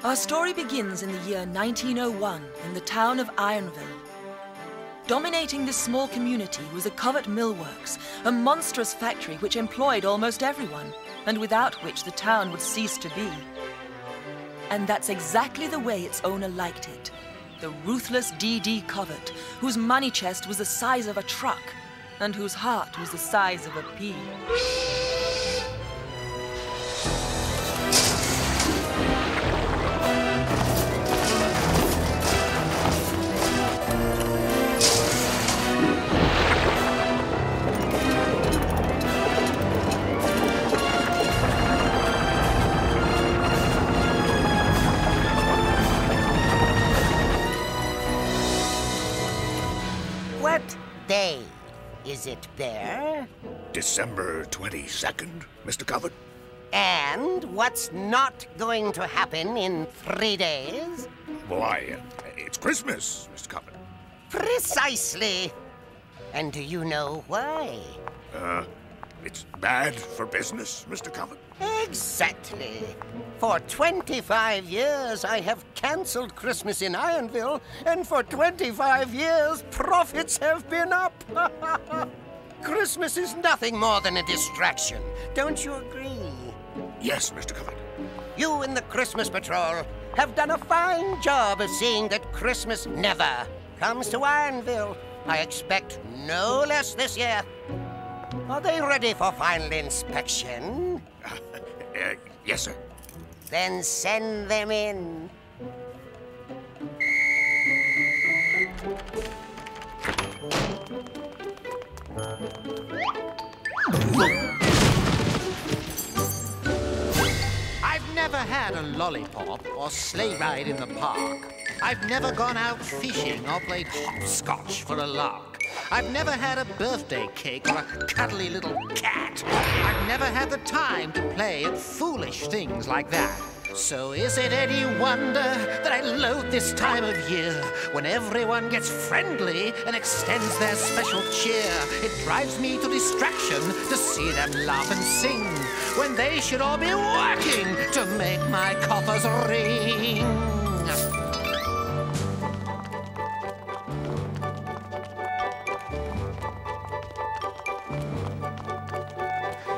Our story begins in the year 1901 in the town of Ironville. Dominating this small community was a Covert Millworks, a monstrous factory which employed almost everyone, and without which the town would cease to be. And that's exactly the way its owner liked it. The ruthless D.D. Covert, whose money chest was the size of a truck, and whose heart was the size of a pea. What day is it, Bear? December 22nd, Mr. Covert. And what's not going to happen in 3 days? Why, it's Christmas, Mr. Covert. Precisely. And do you know why? It's bad for business, Mr. Covert. Exactly. For 25 years, I have cancelled Christmas in Ironville, and for 25 years, profits have been up. Christmas is nothing more than a distraction. Don't you agree? Yes, Mr. Covert. You and the Christmas Patrol have done a fine job of seeing that Christmas never comes to Ironville. I expect no less this year. Are they ready for final inspection? Yes, sir. Then send them in. I've never had a lollipop or sleigh ride in the park. I've never gone out fishing or played hopscotch for a lark. I've never had a birthday cake or a cuddly little cat. I've never had the time to play at foolish things like that. So is it any wonder that I loathe this time of year, when everyone gets friendly and extends their special cheer? It drives me to distraction to see them laugh and sing, when they should all be working to make my coffers ring.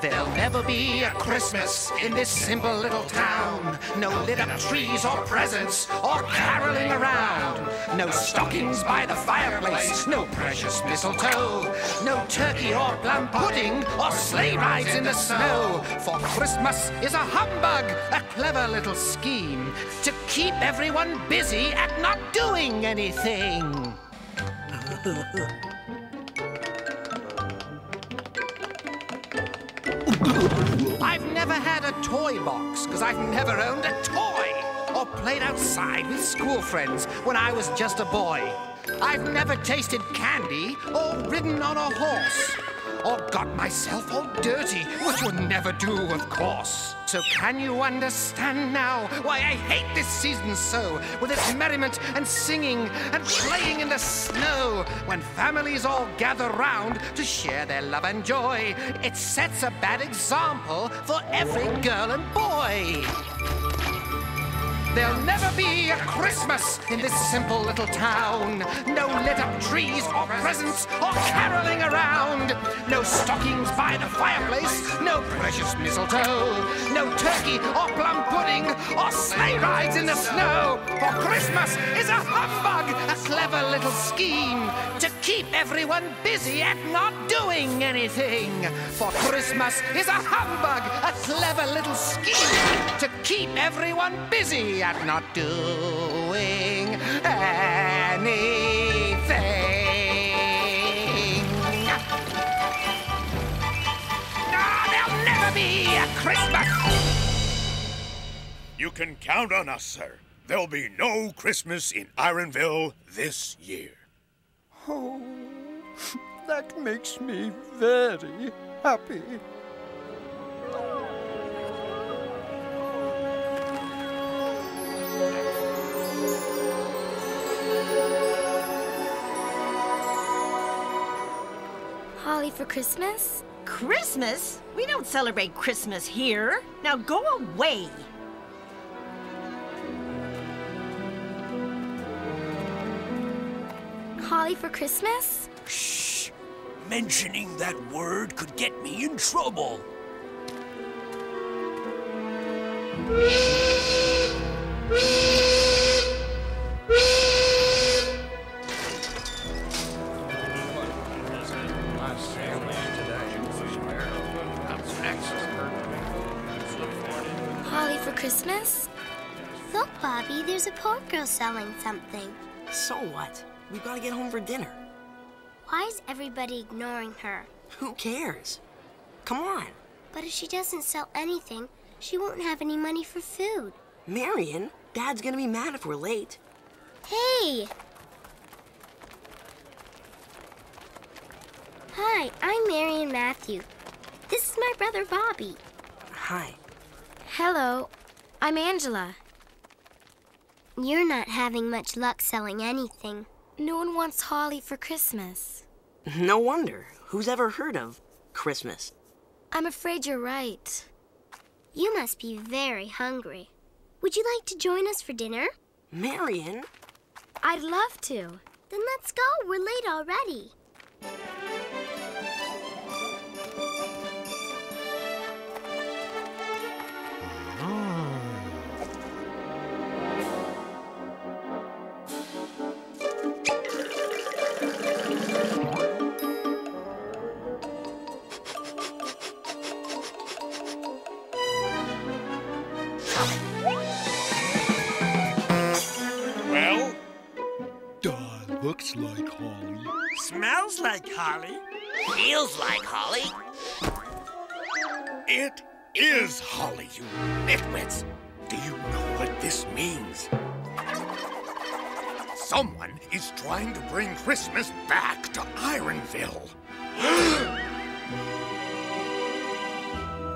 There'll never be a Christmas in this simple little town. No lit-up trees or presents or caroling around. No stockings by the fireplace, no precious mistletoe. No turkey or plum pudding or sleigh rides in the snow. For Christmas is a humbug, a clever little scheme to keep everyone busy at not doing anything. I've never had a toy box, because I've never owned a toy, or played outside with school friends when I was just a boy. I've never tasted candy, or ridden on a horse, or got myself all dirty, which would never do, of course. So can you understand now why I hate this season so, with its merriment and singing and playing in the snow? When families all gather round to share their love and joy, it sets a bad example for every girl and boy. There'll never be a Christmas in this simple little town. No lit-up trees or presents or caroling around. No stockings by the fireplace, no precious mistletoe. No turkey or plum pudding or sleigh rides in the snow. For Christmas is a humbug, a clever little scheme to keep everyone busy at not doing anything. For Christmas is a humbug, a clever little scheme to keep everyone busy at not doing anything. No, there'll never be a Christmas! You can count on us, sir. There'll be no Christmas in Ironville this year. Oh, that makes me very happy. Holly for Christmas? Christmas? We don't celebrate Christmas here. Now go away. Holly for Christmas? Shh! Mentioning that word could get me in trouble. Holly for Christmas? Look, Bobby, there's a poor girl selling something. So what? We've got to get home for dinner. Why is everybody ignoring her? Who cares? Come on. But if she doesn't sell anything, she won't have any money for food. Marion, Dad's gonna be mad if we're late. Hey! Hi, I'm Marion Matthew. This is my brother, Bobby. Hi. Hello, I'm Angela. You're not having much luck selling anything. No one wants Holly for Christmas. No wonder. Who's ever heard of Christmas? I'm afraid you're right. You must be very hungry. Would you like to join us for dinner? Marion? I'd love to. Then let's go. We're late already. Well? Looks like Holly. Smells like holly. Feels like holly. It is holly, you nitwits. Do you know what this means? Someone is trying to bring Christmas back to Ironville.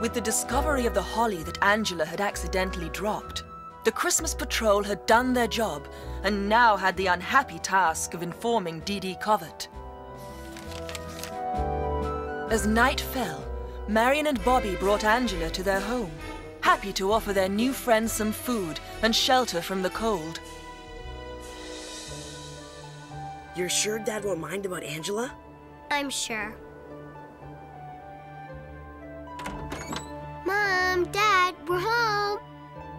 With the discovery of the holly that Angela had accidentally dropped, the Christmas Patrol had done their job and now had the unhappy task of informing Dee Dee Covert. As night fell, Marion and Bobby brought Angela to their home, happy to offer their new friends some food and shelter from the cold. You're sure Dad won't mind about Angela? I'm sure. Mom, Dad, we're home.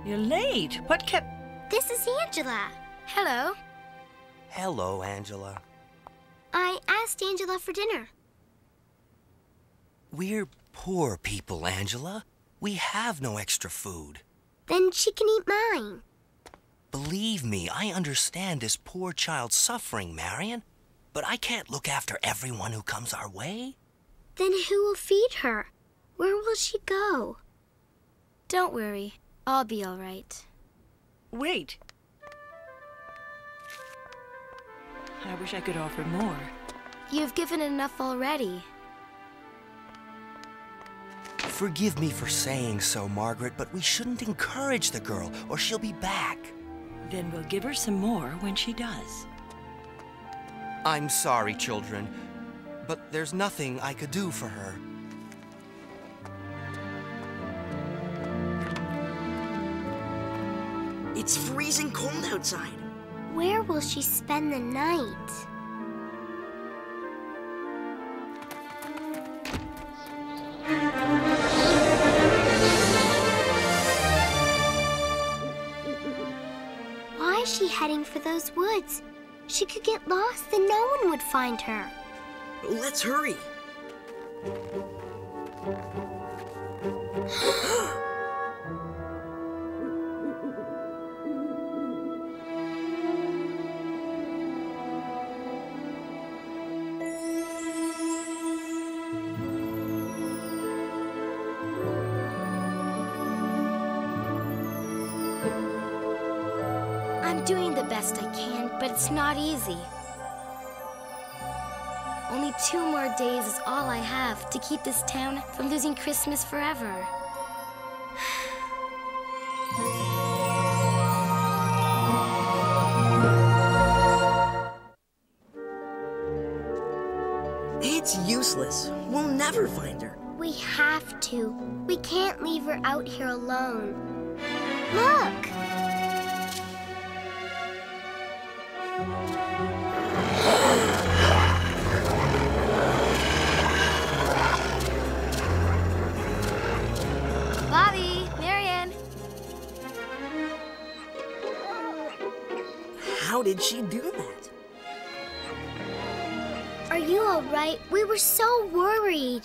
You're late. What kept... This is Angela. Hello. Hello, Angela. I asked Angela for dinner. We're poor people, Angela. We have no extra food. Then she can eat mine. Believe me, I understand this poor child's suffering, Marion. But I can't look after everyone who comes our way. Then who will feed her? Where will she go? Don't worry. I'll be all right. Wait. I wish I could offer more. You've given enough already. Forgive me for saying so, Margaret, but we shouldn't encourage the girl, or she'll be back. Then we'll give her some more when she does. I'm sorry, children, but there's nothing I could do for her. It's freezing cold outside. Where will she spend the night? Why is she heading for those woods? She could get lost and no one would find her. Let's hurry. I'm doing the best I can, but it's not easy. Only 2 more days is all I have to keep this town from losing Christmas forever. It's useless. We'll never find her. We have to. We can't leave her out here alone. Look! How did she do that? Are you all right? We were so worried.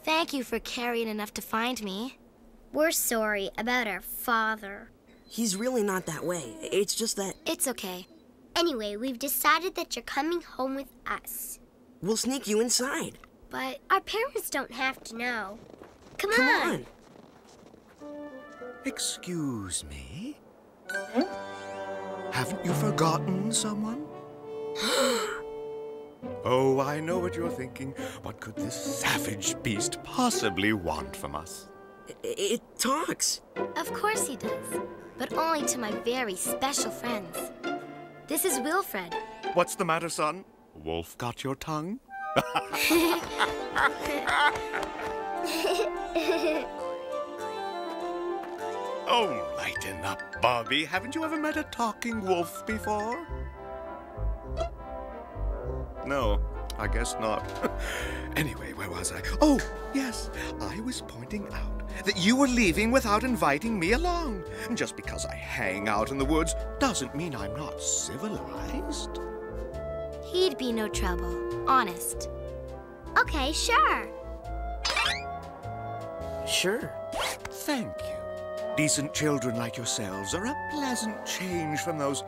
Thank you for caring enough to find me. We're sorry about our father. He's really not that way. It's just that... It's okay. Anyway, we've decided that you're coming home with us. We'll sneak you inside. But Our parents don't have to know. Come Come on. on. Excuse me? Haven't you forgotten someone? Oh, I know what you're thinking. What could this savage beast possibly want from us? It talks. of course he does. But only to my very special friends. This is Wilfred. What's the matter, son? Wolf got your tongue? Oh, lighten up, Bobby. Haven't you ever met a talking wolf before? No, I guess not. Anyway, where was I? Oh, yes, I was pointing out that you were leaving without inviting me along. Just because I hang out in the woods doesn't mean I'm not civilized. He'd be no trouble, honest. Okay, sure. Sure. Thank you. Decent children like yourselves are a pleasant change from those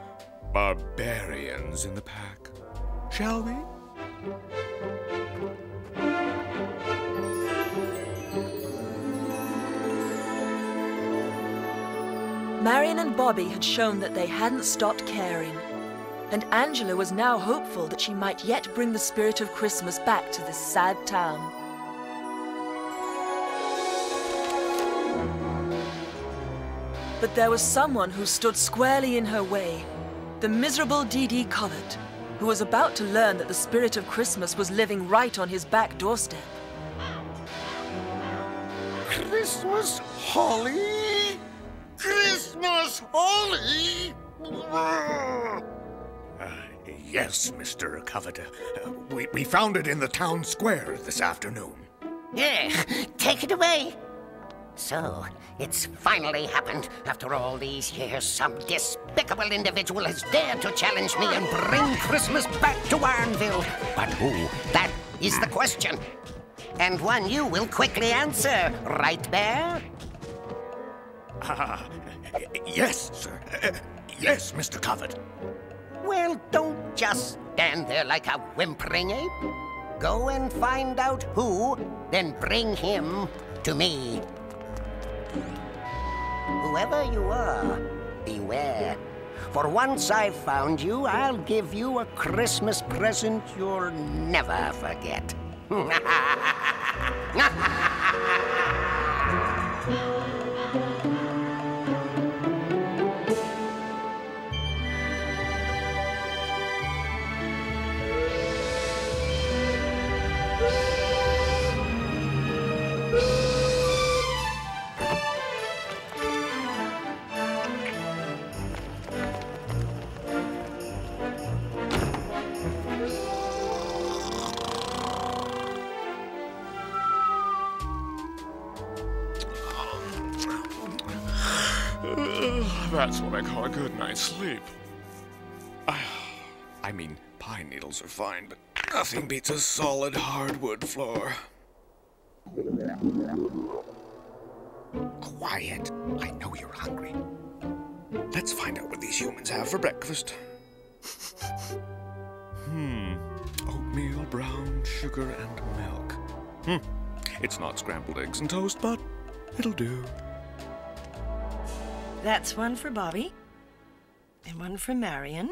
barbarians in the pack. Shall we? Marion and Bobby had shown that they hadn't stopped caring, and Angela was now hopeful that she might yet bring the spirit of Christmas back to this sad town. But there was someone who stood squarely in her way, the miserable Dee Covert, who was about to learn that the spirit of Christmas was living right on his back doorstep. Christmas holly? Christmas holly? Yes, Mr. Covert. We found it in the town square this afternoon. Yeah, take it away. So, it's finally happened. After all these years, some despicable individual has dared to challenge me and bring Christmas back to Ironville. But who? That is the question. And one you will quickly answer, right, Bear? Yes, sir. Yes, Mr. Covert. Well, don't just stand there like a whimpering ape. Go and find out who, then bring him to me. Whoever you are, beware. For once I've found you, I'll give you a Christmas present you'll never forget. That's what I call a good night's sleep. I mean, pine needles are fine, but nothing beats a solid hardwood floor. Quiet. I know you're hungry. Let's find out what these humans have for breakfast. Oatmeal, brown sugar, and milk. It's not scrambled eggs and toast, but it'll do. That's one for Bobby. And one for Marion.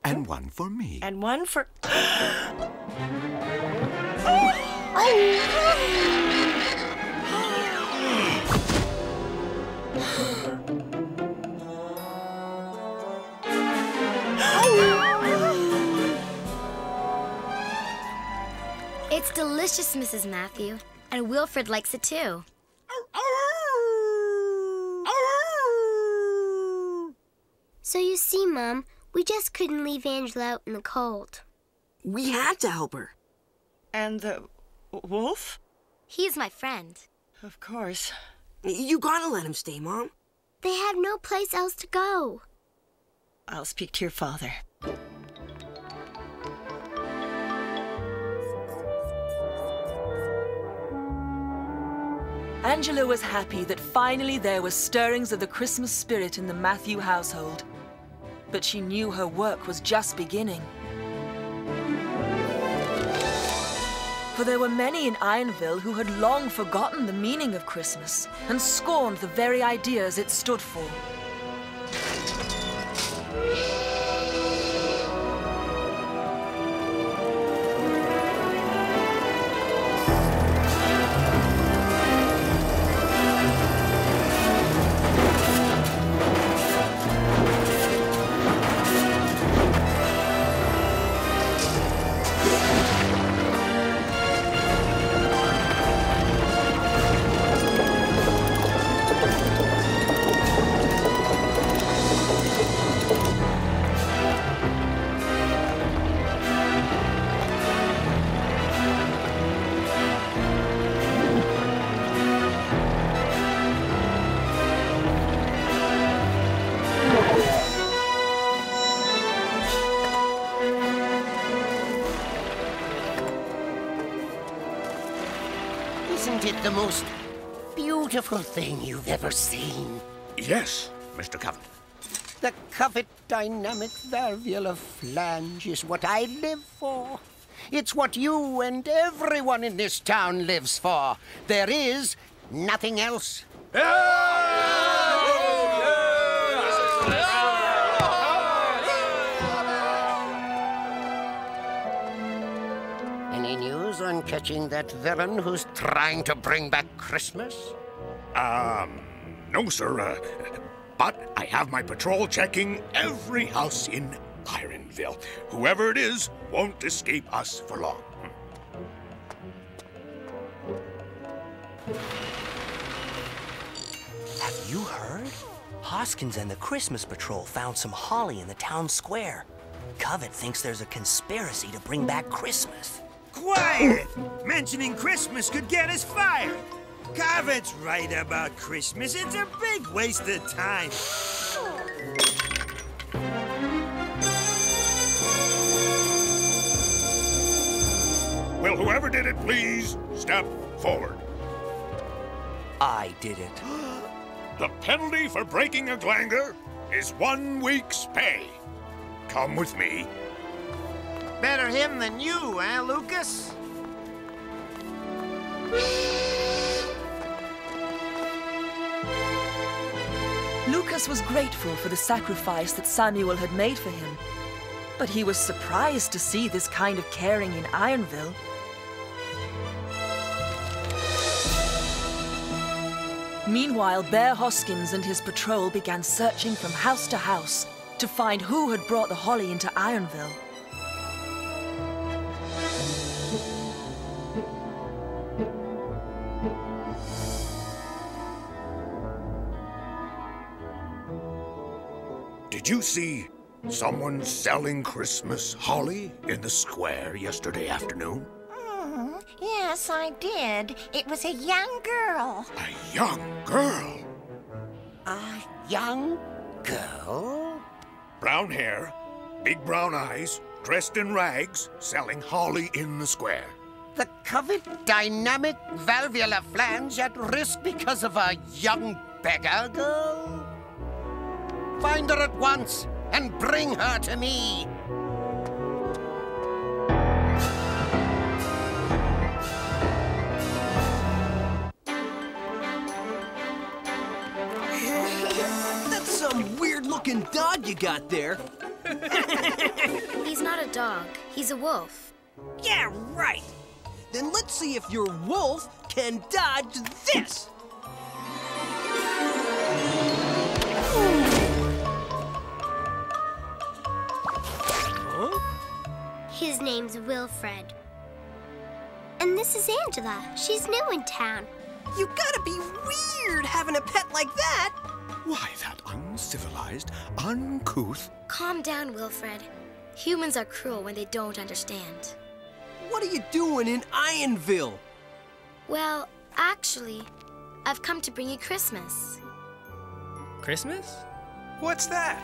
And one for me. And one for... It's delicious, Mrs. Matthew. And Wilfred likes it too. So you see, Mom, we just couldn't leave Angela out in the cold. We had to help her. And the wolf? He's my friend. Of course. You gotta let him stay, Mom. They have no place else to go. I'll speak to your father. Angela was happy that finally there were stirrings of the Christmas spirit in the Matthew household. But she knew her work was just beginning. For there were many in Ironville who had long forgotten the meaning of Christmas and scorned the very ideas it stood for. Isn't it the most beautiful thing you've ever seen? Yes, Mr. Covet. The Covet Dynamic Valvular Flange is what I live for. It's what you and everyone in this town lives for. There is nothing else. Any news on catching that villain who's trying to bring back Christmas? No, sir. But I have my patrol checking every house in Ironville. Whoever it is won't escape us for long. Have you heard? Hoskins and the Christmas Patrol found some holly in the town square. Covet thinks there's a conspiracy to bring back Christmas. Quiet! Mentioning Christmas could get us fired. Covet's right about Christmas. It's a big waste of time. Will whoever did it please step forward? I did it. The penalty for breaking a glanger is 1 week's pay. Come with me. Better him than you, eh, Lucas? Lucas was grateful for the sacrifice that Samuel had made for him, but he was surprised to see this kind of caring in Ironville. Meanwhile, Bear Hoskins and his patrol began searching from house to house to find who had brought the holly into Ironville. Did you see someone selling Christmas holly in the square yesterday afternoon? Yes, I did. It was a young girl. A young girl? A young girl? Brown hair, big brown eyes, dressed in rags, selling holly in the square. The Covet Dynamic Valvular Flange at risk because of a young beggar girl? Find her at once and bring her to me. That's some weird-looking dog you got there. He's not a dog. He's a wolf. Yeah, right. Then let's see if your wolf can dodge this. His name's Wilfred. And this is Angela. She's new in town. You gotta be weird having a pet like that. Why, that uncivilized, uncouth... Calm down, Wilfred. Humans are cruel when they don't understand. What are you doing in Ironville? Well, actually, I've come to bring you Christmas. Christmas? What's that?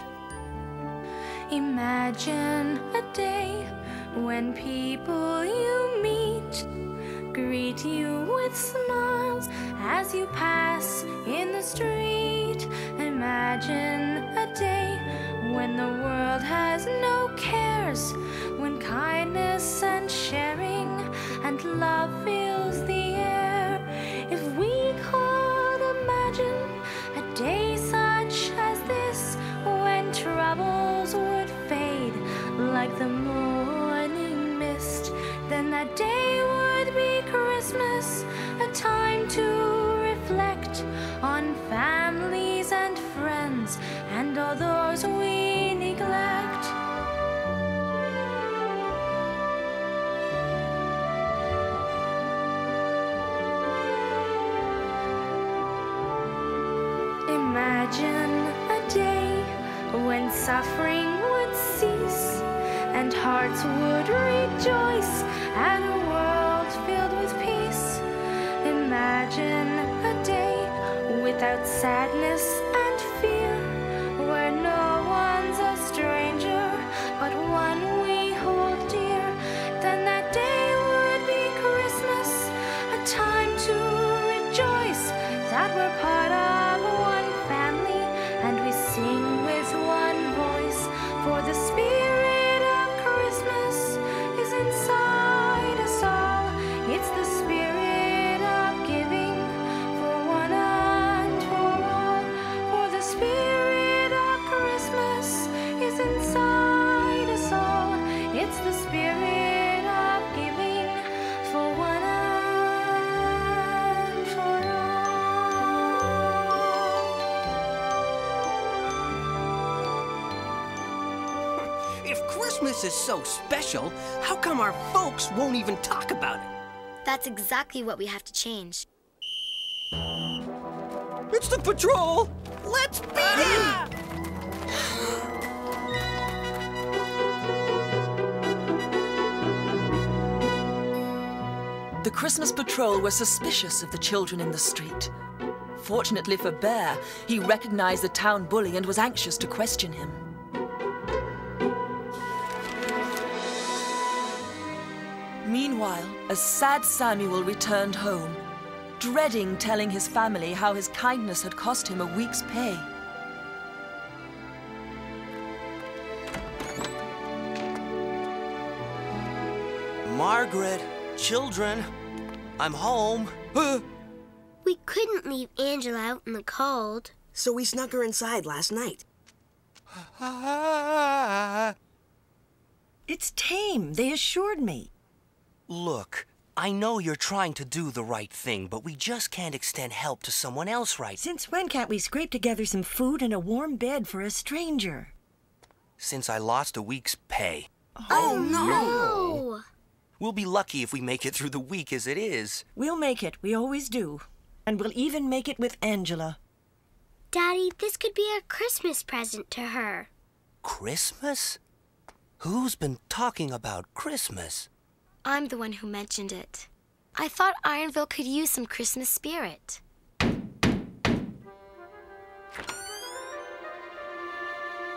Imagine a day when people you meet greet you with smiles as you pass in the street. Imagine a day when the world has no cares, when kindness and sharing and love fills the air. If we could imagine a day such as this, when troubles would fade like the morning mist, then that day would be Christmas, a time to reflect on families and friends and all those we neglect. Imagine a day when suffering would cease and hearts would rejoice and a world filled with peace. Imagine a day without sadness and fear, where no one's a stranger but one we hold dear. Then that day would be Christmas, a time to rejoice that we're part of one family and we sing with one voice. For the spirit of Christmas is inside us all. It's the spirit of giving for one and for all. For the spirit of Christmas is inside us all. It's the spirit of giving for one and for all. If Christmas is so special, how come our folks won't even talk about it? That's exactly what we have to change. It's the patrol! Let's begin! The Christmas patrol were suspicious of the children in the street. Fortunately for Bear, he recognized the town bully and was anxious to question him. Meanwhile, a sad Samuel returned home, dreading telling his family how his kindness had cost him a week's pay. Margaret, children, I'm home. We couldn't leave Angela out in the cold. So we snuck her inside last night. It's tame, they assured me. Look, I know you're trying to do the right thing, but we just can't extend help to someone else right now. Since when can't we scrape together some food and a warm bed for a stranger? Since I lost a week's pay. Oh, no! We'll be lucky if we make it through the week as it is. We'll make it, we always do. And we'll even make it with Angela. Daddy, this could be our Christmas present to her. Christmas? Who's been talking about Christmas? I'm the one who mentioned it. I thought Ironville could use some Christmas spirit.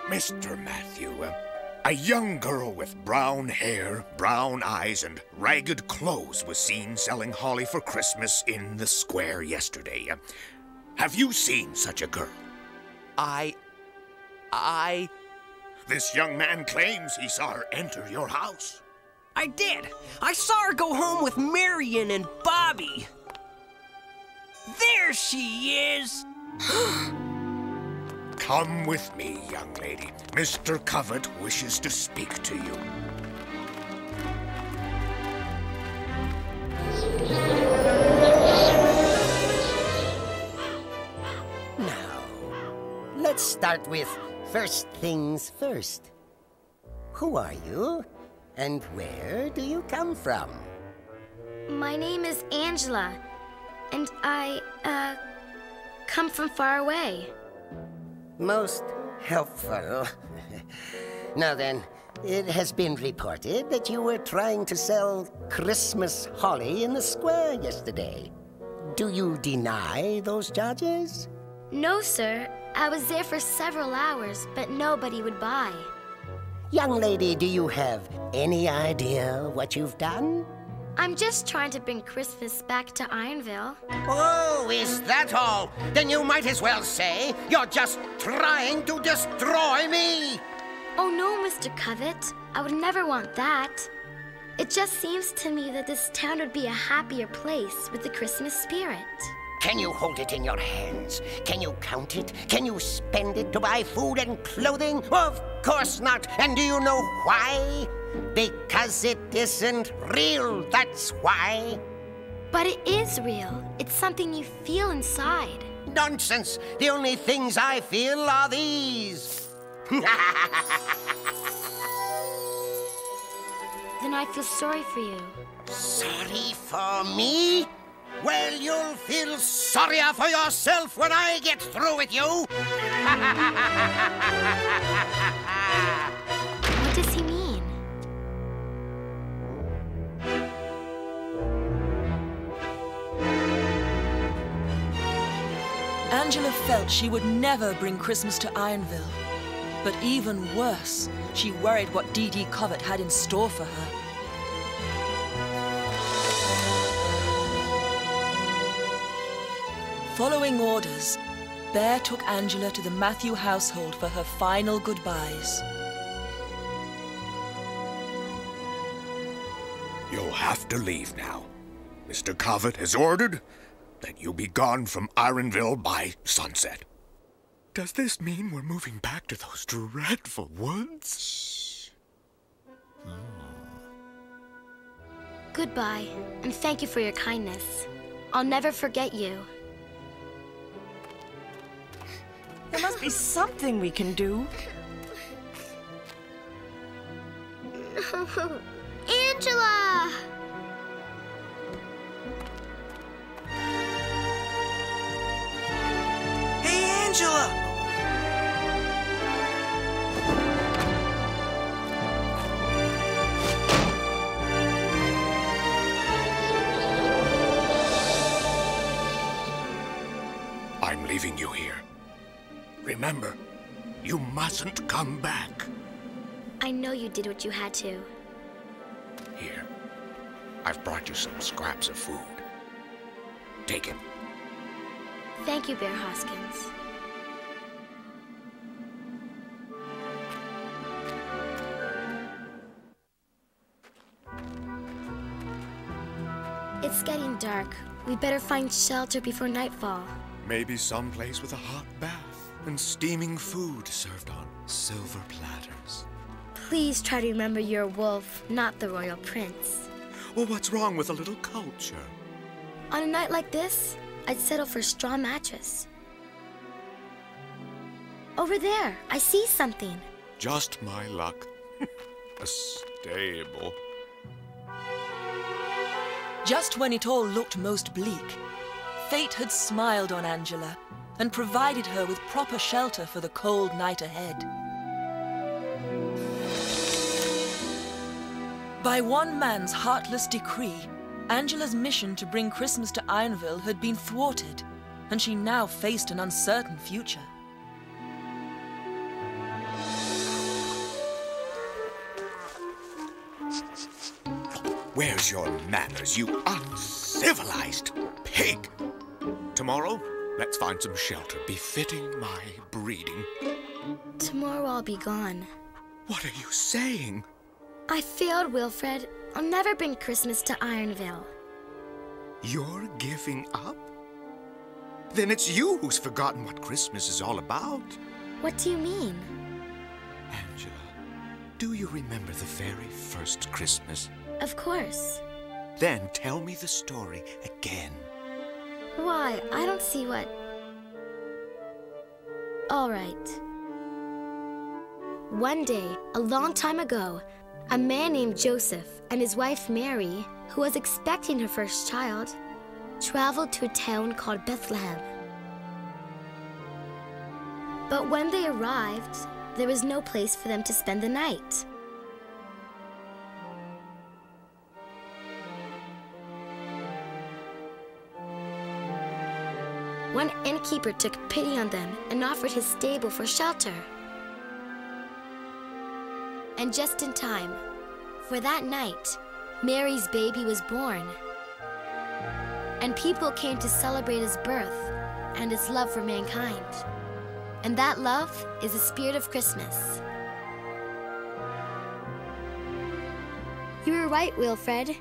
Mr. Matthew, a young girl with brown hair, brown eyes, and ragged clothes was seen selling holly for Christmas in the square yesterday. Have you seen such a girl? This young man claims he saw her enter your house. I did. I saw her go home with Marion and Bobby. There she is. Come with me, young lady. Mr. Covet wishes to speak to you. Now, let's start with first things first. Who are you? And where do you come from? My name is Angela, and I, come from far away. Most helpful. Now then, it has been reported that you were trying to sell Christmas holly in the square yesterday. Do you deny those charges? No, sir. I was there for several hours, but nobody would buy. Young lady, do you have any idea what you've done? I'm just trying to bring Christmas back to Ironville. Oh, is that all? Then you might as well say you're just trying to destroy me! Oh no, Mr. Covet. I would never want that. It just seems to me that this town would be a happier place with the Christmas spirit. Can you hold it in your hands? Can you count it? Can you spend it to buy food and clothing? Of course not. And do you know why? Because it isn't real, that's why. But it is real. It's something you feel inside. Nonsense. The only things I feel are these. Then I feel sorry for you. Sorry for me? Well, you'll feel sorrier for yourself when I get through with you. What does he mean? Angela felt she would never bring Christmas to Ironville. But even worse, she worried what Dee Dee Covet had in store for her. Following orders, Bear took Angela to the Matthew household for her final goodbyes. You'll have to leave now. Mr. Covet has ordered that you be gone from Ironville by sunset. Does this mean we're moving back to those dreadful woods? Goodbye, and thank you for your kindness. I'll never forget you. There must be something we can do. Angela! Hey, Angela! I'm leaving you here. Remember, you mustn't come back. I know you did what you had to. Here, I've brought you some scraps of food. Take it. Thank you, Bear Hoskins. It's getting dark. We better find shelter before nightfall. Maybe someplace with a hot bath and steaming food served on silver platters. Please try to remember you're a wolf, not the royal prince. Well, what's wrong with a little culture? On a night like this, I'd settle for a straw mattress. Over there, I see something. Just my luck. A stable. Just when it all looked most bleak, fate had smiled on Angela and provided her with proper shelter for the cold night ahead. By one man's heartless decree, Angela's mission to bring Christmas to Ironville had been thwarted, and she now faced an uncertain future. Where's your manners, you uncivilized pig? Tomorrow, let's find some shelter befitting my breeding. Tomorrow I'll be gone. What are you saying? I failed, Wilfred. I'll never bring Christmas to Ironville. You're giving up? Then it's you who's forgotten what Christmas is all about. What do you mean? Angela, do you remember the very first Christmas? Of course. Then tell me the story again. Why? I don't see what... All right. One day, a long time ago, a man named Joseph and his wife Mary, who was expecting her first child, traveled to a town called Bethlehem. But when they arrived, there was no place for them to spend the night. One innkeeper took pity on them and offered his stable for shelter. and just in time. For that night, Mary's baby was born. And people came to celebrate his birth and his love for mankind. And that love is the spirit of Christmas. You were right, Wilfred.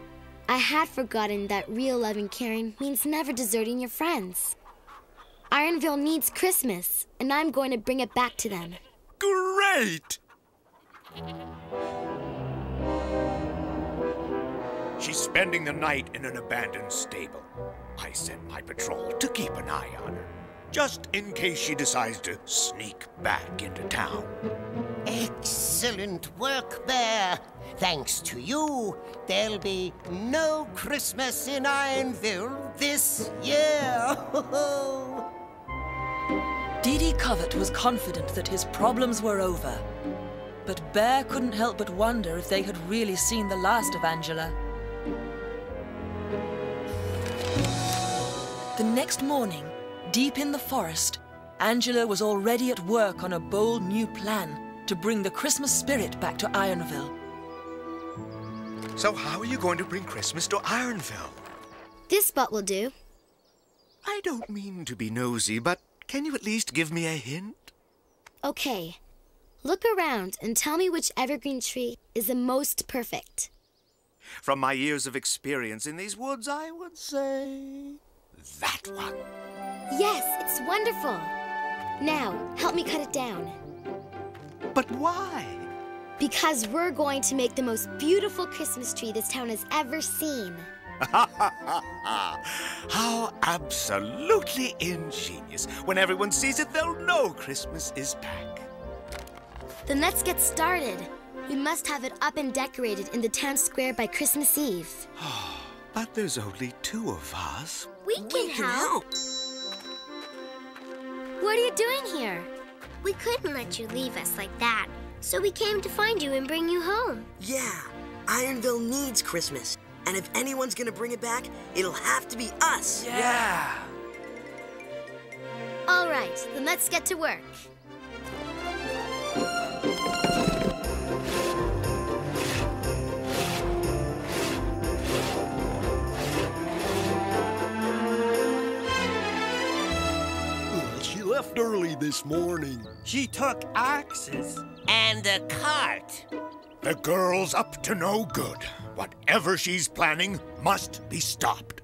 I had forgotten that real love and caring means never deserting your friends. Ironville needs Christmas, and I'm going to bring it back to them. Great! She's spending the night in an abandoned stable. I sent my patrol to keep an eye on her, just in case she decides to sneak back into town. Excellent work, Bear. Thanks to you, there'll be no Christmas in Ironville this year. Dee Dee Covert was confident that his problems were over. But Bear couldn't help but wonder if they had really seen the last of Angela. The next morning, deep in the forest, Angela was already at work on a bold new plan to bring the Christmas spirit back to Ironville. So how are you going to bring Christmas to Ironville? This spot will do. I don't mean to be nosy, but can you at least give me a hint? Okay. Look around and tell me which evergreen tree is the most perfect. From my years of experience in these woods, I would say that one. Yes, it's wonderful. Now, help me cut it down. But why? Because we're going to make the most beautiful Christmas tree this town has ever seen. How absolutely ingenious. When everyone sees it, they'll know Christmas is back. Then let's get started. We must have it up and decorated in the town square by Christmas Eve. But there's only 2 of us. We can help. What are you doing here? We couldn't let you leave us like that, so we came to find you and bring you home. Yeah, Ironville needs Christmas. And if anyone's gonna bring it back, it'll have to be us. Yeah. All right, then let's get to work. She left early this morning. She took axes. And a cart. The girl's up to no good. Whatever she's planning must be stopped.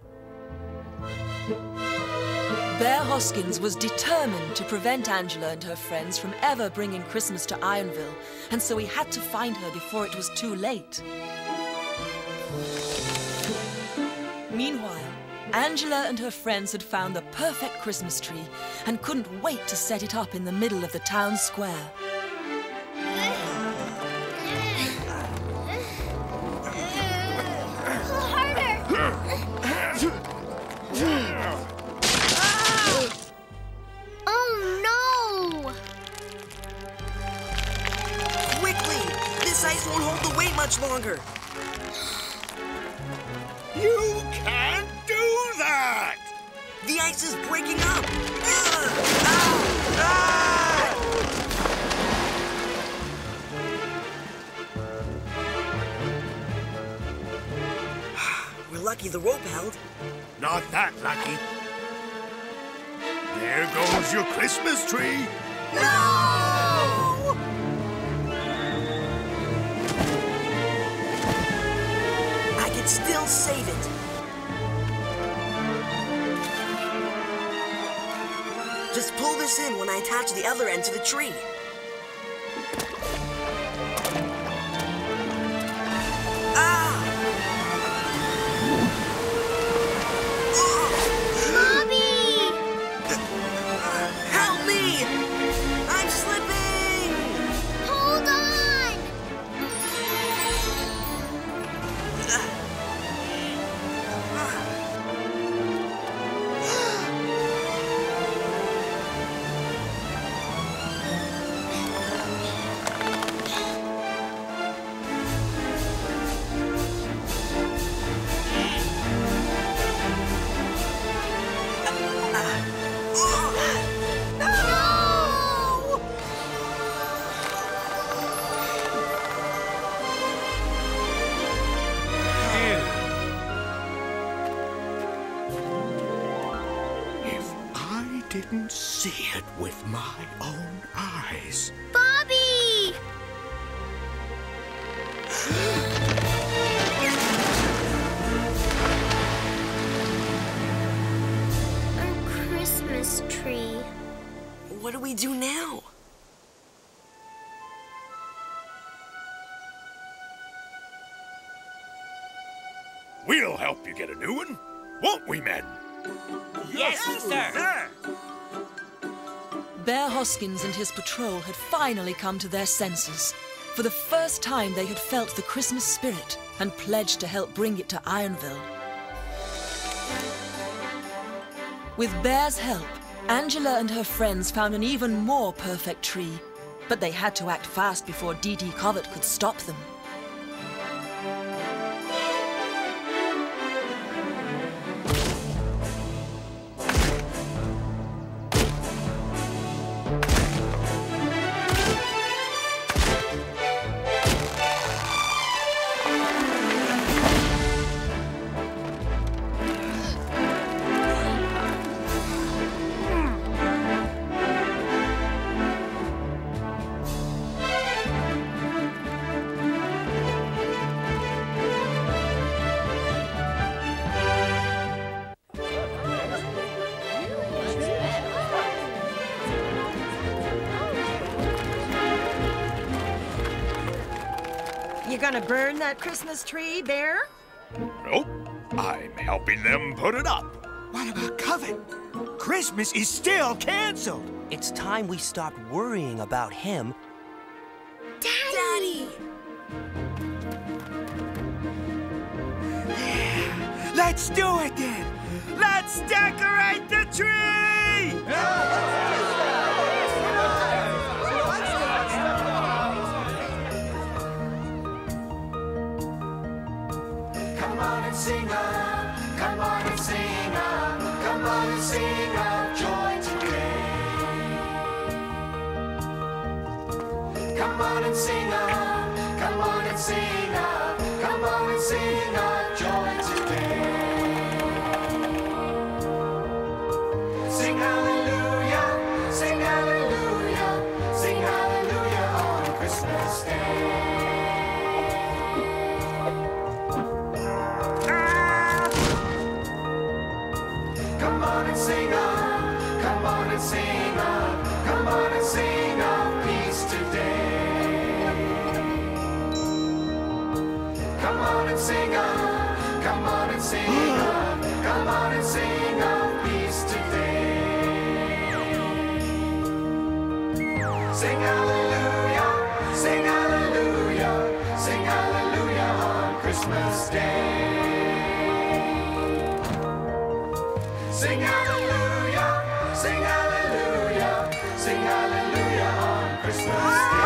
Bear Hoskins was determined to prevent Angela and her friends from ever bringing Christmas to Ironville, and so he had to find her before it was too late. Meanwhile, Angela and her friends had found the perfect Christmas tree and couldn't wait to set it up in the middle of the town square. Oh no! Quickly! This ice won't hold the weight much longer. You can't do that! The ice is breaking up. We're lucky the rope held. Not that lucky. There goes your Christmas tree. No! I can still save it. Just pull this in when I attach the other end to the tree. with my own eyes. Bobby! Our Christmas tree. What do we do now? We'll help you get a new one, won't we, men? Yes, sir. Bear Hoskins and his patrol had finally come to their senses. For the first time, they had felt the Christmas spirit and pledged to help bring it to Ironville. With Bear's help, Angela and her friends found an even more perfect tree, but they had to act fast before D.D. Covert could stop them. You gonna burn that Christmas tree, Bear? Nope. I'm helping them put it up. What about Covert? Christmas is still canceled. It's time we stopped worrying about him. Daddy! Let's do it then. Let's decorate the tree! Come on and sing up, come on and sing up, come on and sing up joy today. Come on and sing up, come on and sing up, come on and sing up joy today. Sing hallelujah, sing hallelujah, sing hallelujah on Christmas Day. Come on and sing up, come on and sing up, come on and sing up peace today. Come on and sing up, come on and sing up, come on and sing up peace today. Sing hallelujah, sing hallelujah, sing hallelujah on Christmas Day. Sing hallelujah, sing hallelujah, sing hallelujah on Christmas Day.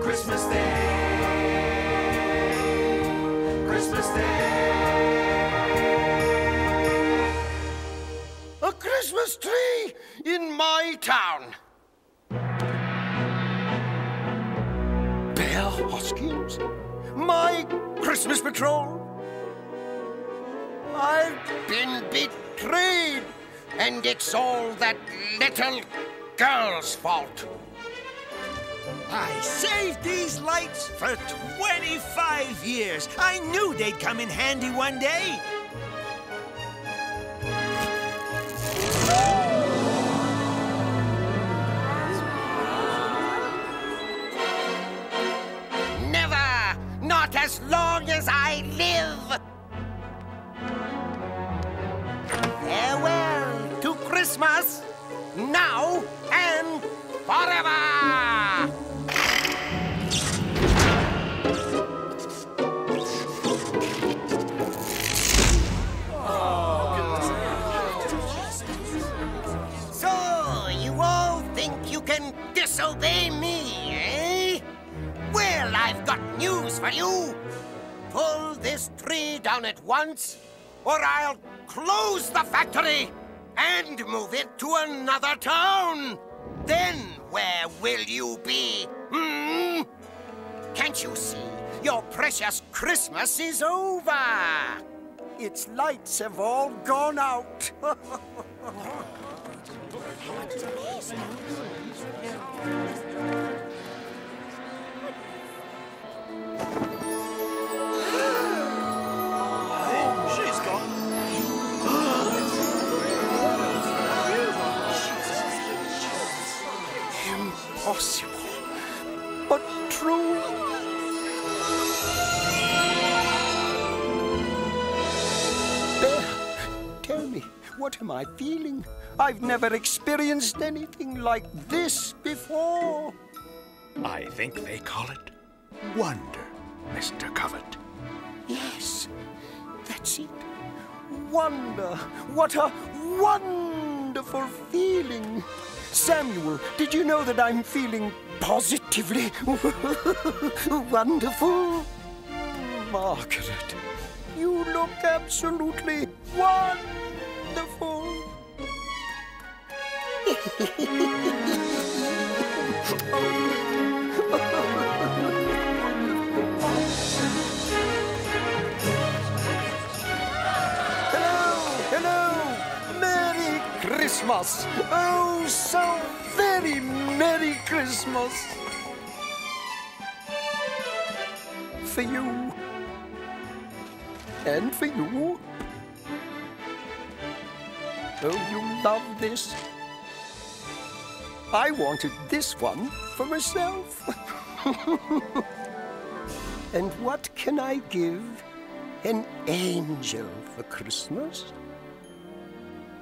Christmas Day, Christmas Day. A Christmas tree in my town. Bear Hoskins? My Christmas patrol? I've been betrayed, and it's all that little girl's fault. I saved these lights for 25 years. I knew they'd come in handy one day. Never! Not as long as I live! Farewell to Christmas, now and forever! So, you all think you can disobey me, eh? Well, I've got news for you. Pull this tree down at once, or I'll close the factory and move it to another town. Then where will you be, hmm? Can't you see your precious Christmas is over? Its lights have all gone out. She's gone. Impossible, but true. Bear, tell me, what am I feeling? I've never experienced anything like this before. I think they call it wonder, Mr. Covet. Yes, that's it. Wonder. What a wonderful feeling. Samuel, did you know that I'm feeling positively wonderful? Margaret, you look absolutely wonderful. Hello! Merry Christmas! Oh, so very Merry Christmas! For you. And for you. Oh, you love this. I wanted this one for myself. And what can I give an angel for Christmas?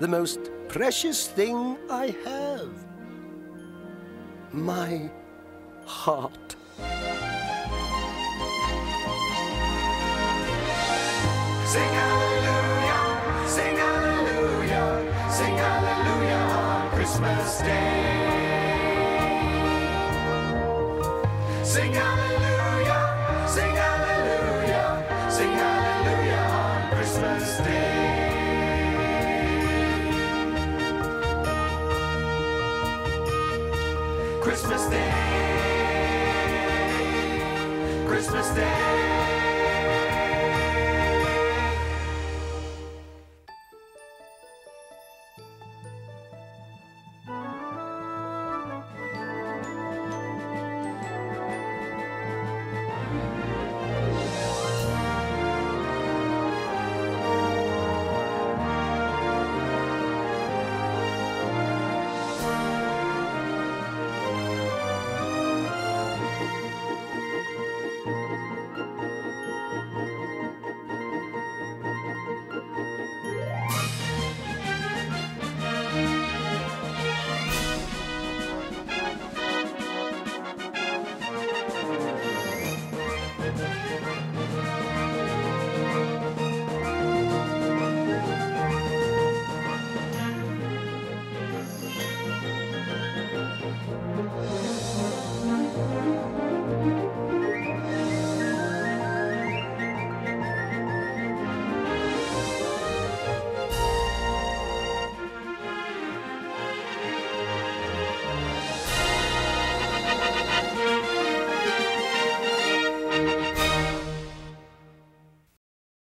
The most precious thing I have. My heart. Sing hallelujah, sing hallelujah, sing hallelujah on Christmas Day. Sing hallelujah, sing hallelujah, sing hallelujah on Christmas Day. Christmas Day, Christmas Day.